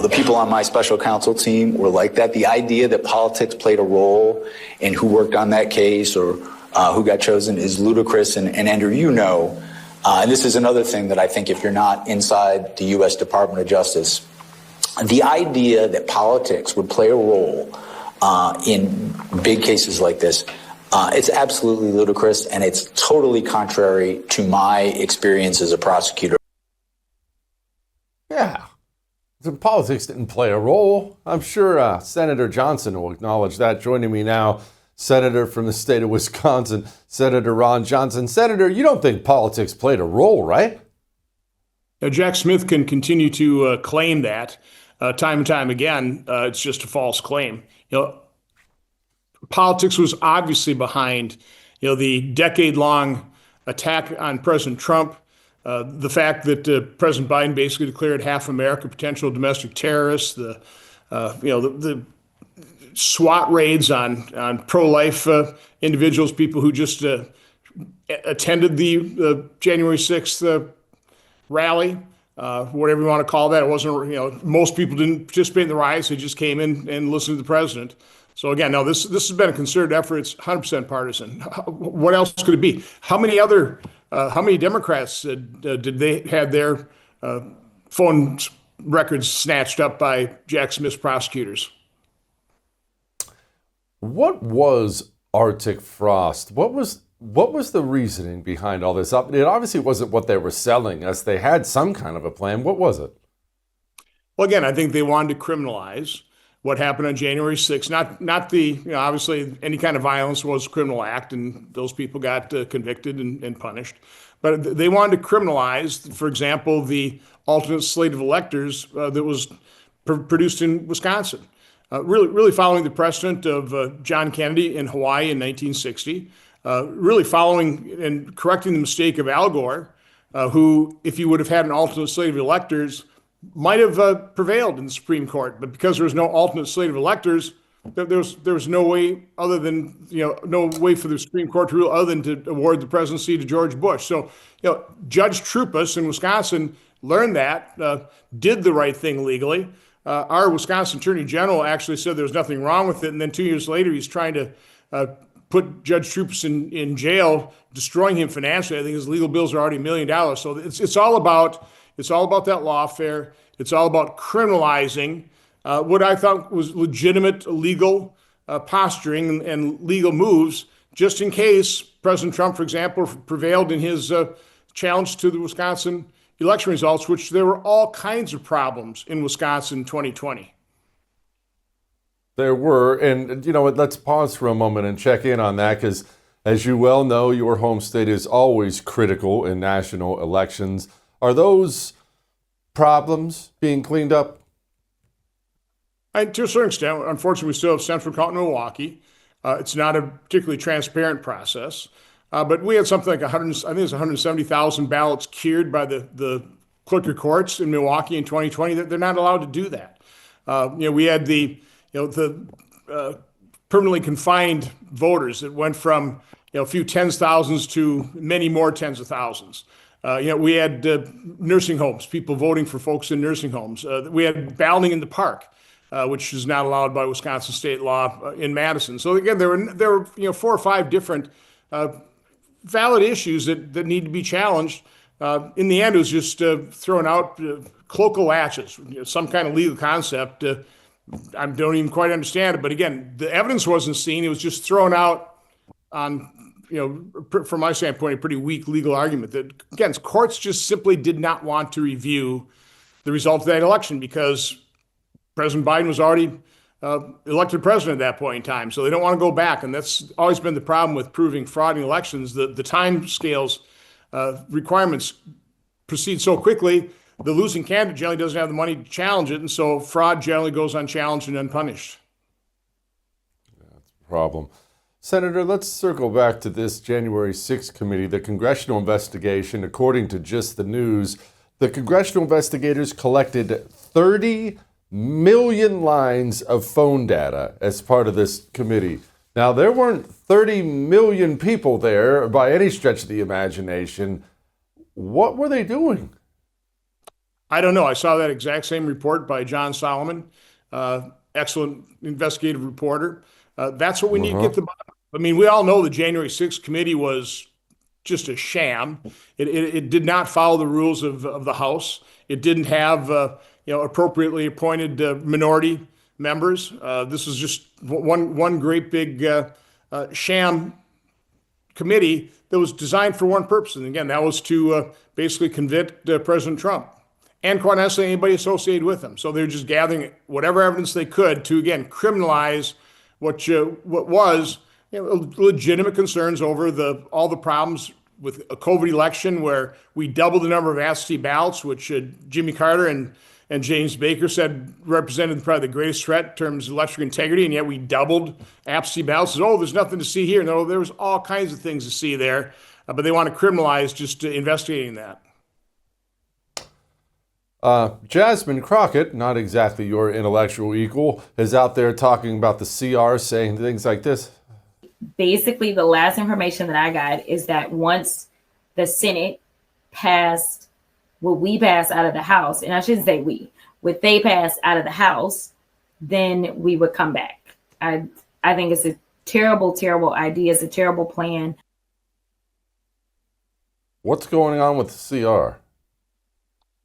The people on my special counsel team were like that. The idea that politics played a role in who worked on that case or who got chosen is ludicrous. And Andrew, and this is another thing that I think if you're not inside the U.S. Department of Justice, the idea that politics would play a role in big cases like this, it's absolutely ludicrous, and it's totally contrary to my experience as a prosecutor. Yeah, the politics didn't play a role. I'm sure Senator Johnson will acknowledge that. Joining me now, Senator from the state of Wisconsin, Senator Ron Johnson. Senator, you don't think politics played a role, right? Now, Jack Smith can continue to claim that time and time again. It's just a false claim. Politics was obviously behind, the decade-long attack on President Trump. The fact that President Biden basically declared half America potential domestic terrorists, the SWAT raids on pro-life individuals, people who just attended the January 6th rally, whatever you want to call that. It wasn't, most people didn't participate in the riots. They just came in and listened to the president. So again, no, this has been a concerted effort. It's 100% partisan. What else could it be? How many Democrats did they have their phone records snatched up by Jack Smith's prosecutors? What was Arctic Frost? What was the reasoning behind all this? It obviously wasn't what they were selling us. They had some kind of a plan. What was it? Well, again, I think they wanted to criminalize what happened on January 6th. Not the, obviously any kind of violence was a criminal act, and those people got convicted and punished. But they wanted to criminalize, for example, the alternate slate of electors that was produced in Wisconsin. Really following the precedent of John Kennedy in Hawaii in 1960, really following and correcting the mistake of Al Gore, who, if he would have had an alternate slate of electors, might have prevailed in the Supreme Court. But because there was no alternate slate of electors, there was no way other than, no way for the Supreme Court to rule other than to award the presidency to George Bush. So, Judge Troupas in Wisconsin learned that, did the right thing legally. Our Wisconsin Attorney General actually said there was nothing wrong with it. And then 2 years later, he's trying to put Judge Troupas in jail, destroying him financially. I think his legal bills are already $1 million. So it's all about that lawfare. It's all about criminalizing what I thought was legitimate legal posturing and legal moves, just in case President Trump, for example, prevailed in his challenge to the Wisconsin election results, which there were all kinds of problems in Wisconsin in 2020. There were, and let's pause for a moment and check in on that, because as you well know, your home state is always critical in national elections. Are those problems being cleaned up? To a certain extent. Unfortunately, we still have Central County, Milwaukee. It's not a particularly transparent process. But we had something like 170,000 ballots cured by the clerk of courts in Milwaukee in 2020. They're not allowed to do that. We had the permanently confined voters that went from a few tens of thousands to many more tens of thousands. We had nursing homes, people voting for folks in nursing homes. We had balloting in the park, which is not allowed by Wisconsin state law in Madison. So again, there were 4 or 5 different valid issues that need to be challenged. In the end, it was just throwing out cloacal latches, some kind of legal concept. I don't even quite understand it. But again, the evidence wasn't seen. It was just thrown out on, from my standpoint, a pretty weak legal argument that, again, courts just simply did not want to review the result of that election because President Biden was already elected president at that point in time. So they don't want to go back. And that's always been the problem with proving fraud in elections. The time scales requirements proceed so quickly, the losing candidate generally doesn't have the money to challenge it. And so fraud generally goes unchallenged and unpunished. That's a problem. Senator, let's circle back to this January 6th committee, the congressional investigation. According to Just the News, the congressional investigators collected 30 million lines of phone data as part of this committee. Now, there weren't 30 million people there by any stretch of the imagination. What were they doing? I don't know. I saw that exact same report by John Solomon, excellent investigative reporter. That's what we need to get to the bottom. I mean, we all know the January 6th committee was just a sham. It did not follow the rules of the House. It didn't have appropriately appointed minority members. This was just one great big sham committee that was designed for one purpose. And again, that was to basically convict President Trump and, quite honestly, anybody associated with him. So they're just gathering whatever evidence they could to, again, criminalize what was legitimate concerns over all the problems with a COVID election where we doubled the number of absentee ballots, which Jimmy Carter and James Baker said represented probably the greatest threat in terms of electoral integrity, and yet we doubled absentee ballots. Oh, there's nothing to see here. No, there was all kinds of things to see there, but they want to criminalize just investigating that. Jasmine Crockett, not exactly your intellectual equal, is out there talking about the CR, saying things like this. Basically, the last information that I got is that once the Senate passed what we passed out of the House, and I shouldn't say we, what they passed out of the House, then we would come back. I think it's a terrible, terrible idea. It's a terrible plan. What's going on with the CR?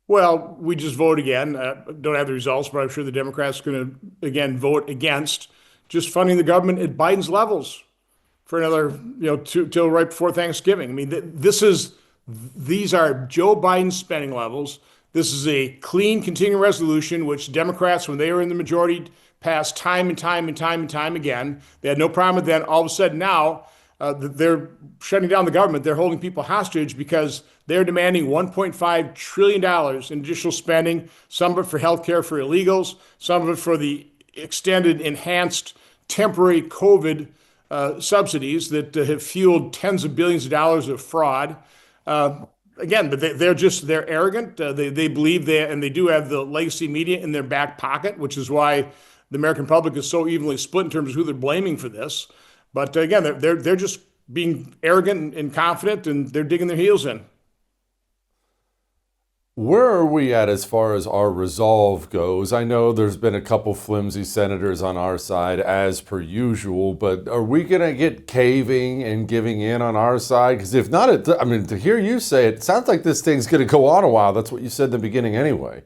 Well, we just vote again. Don't have the results, but I'm sure the Democrats are going to, again, vote against just funding the government at Biden's levels for another, till right before Thanksgiving. I mean, these are Joe Biden spending levels. This is a clean continuing resolution, which Democrats, when they were in the majority, passed time and time and time and time again. They had no problem with that. All of a sudden now, they're shutting down the government. They're holding people hostage because they're demanding $1.5 trillion in additional spending, some of it for healthcare for illegals, some of it for the extended, enhanced, temporary COVID subsidies that have fueled tens of billions of dollars of fraud. Again, but they're arrogant. They believe and they do have the legacy media in their back pocket, which is why the American public is so evenly split in terms of who they're blaming for this. But again, they're just being arrogant and confident, and they're digging their heels in. Where are we at as far as our resolve goes? I know there's been a couple flimsy senators on our side, as per usual, but are we going to get caving and giving in on our side? Because if not, to hear you say it, sounds like this thing's going to go on a while. That's what you said in the beginning anyway.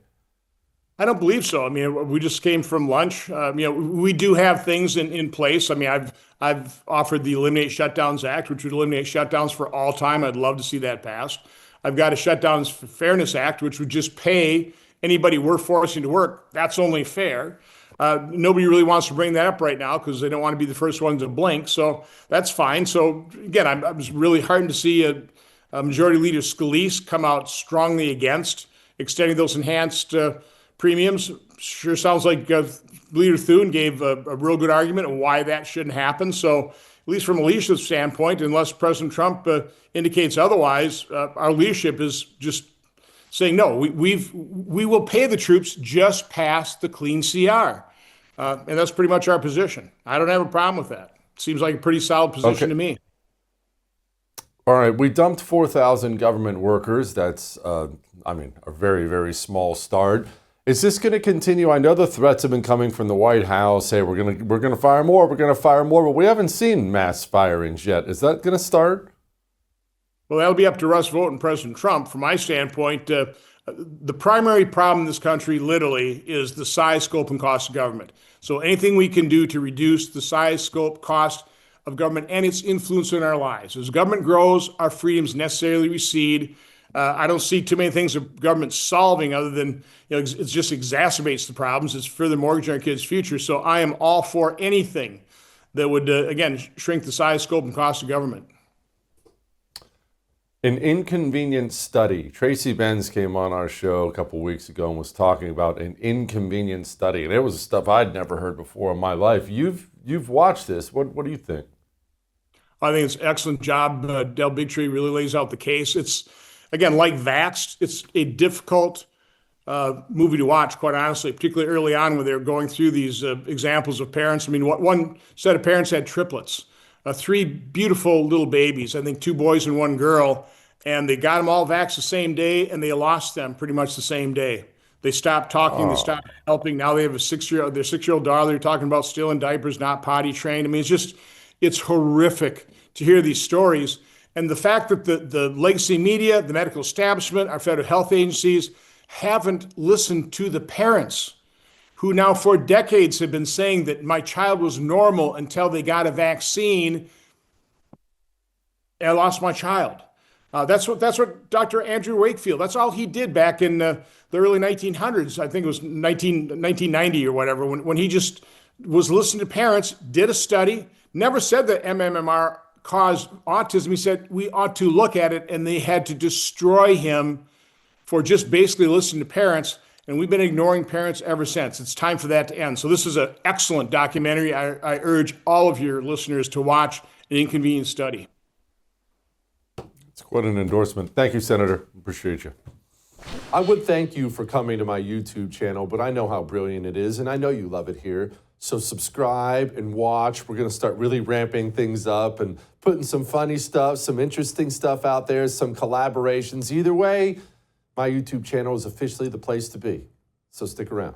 I don't believe so. I mean, we just came from lunch. We do have things in place. I mean, I've offered the Eliminate Shutdowns Act, which would eliminate shutdowns for all time. I'd love to see that passed. I've got a Shutdowns Fairness Act, which would just pay anybody we're forcing to work. That's only fair. Nobody really wants to bring that up right now because they don't want to be the first ones to blink. So that's fine. So again, I was really heartened to see a Majority Leader Scalise come out strongly against extending those enhanced premiums. Sure sounds like Leader Thune gave a real good argument on why that shouldn't happen. So at least from a leadership standpoint, unless President Trump indicates otherwise, our leadership is just saying, no, we will pay the troops just past the clean CR. And that's pretty much our position. I don't have a problem with that. Seems like a pretty solid position to me. All right, we dumped 4,000 government workers. That's, a very, very small start. Is this going to continue? I know the threats have been coming from the White House. Hey, we're going to fire more. We're going to fire more, but we haven't seen mass firings yet. Is that going to start? Well, that'll be up to Russ Vought and President Trump. From my standpoint, the primary problem in this country literally is the size, scope, and cost of government. So anything we can do to reduce the size, scope, cost of government and its influence in our lives. As government grows, our freedoms necessarily recede. I don't see too many things the government's solving other than, it just exacerbates the problems. It's further mortgaging our kids' future. So I am all for anything that would, again, shrink the size, scope, and cost of government. An inconvenient study. Tracy Benz came on our show a couple weeks ago and was talking about an inconvenient study. And it was stuff I'd never heard before in my life. You've watched this. What do you think? I think it's an excellent job. Del Bigtree really lays out the case. It's, again, like Vaxxed, it's a difficult movie to watch, quite honestly, particularly early on when they're going through these examples of parents. I mean, one set of parents had triplets, 3 beautiful little babies, I think 2 boys and 1 girl. And they got them all vaxxed the same day, and they lost them pretty much the same day. They stopped talking. They stopped helping. Now they have their 6-year-old daughter. They're talking about still in diapers, not potty trained. I mean, it's horrific to hear these stories. And the fact that the legacy media, the medical establishment, our federal health agencies haven't listened to the parents who now for decades have been saying that my child was normal until they got a vaccine and I lost my child. That's what Dr. Andrew Wakefield, that's all he did back in the early 1900s. I think it was 1990 or whatever, when he just was listening to parents, did a study, never said that MMR caused autism. He said we ought to look at it, and they had to destroy him for just basically listening to parents. And we've been ignoring parents ever since. It's time for that to end. So this is an excellent documentary. I urge all of your listeners to watch An Inconvenient Study. It's quite an endorsement. Thank you, Senator. Appreciate you. I would thank you for coming to my YouTube channel, but I know how brilliant it is, and I know you love it here. So subscribe and watch. We're going to start really ramping things up and putting some funny stuff, some interesting stuff out there, some collaborations. Either way, my YouTube channel is officially the place to be. So stick around.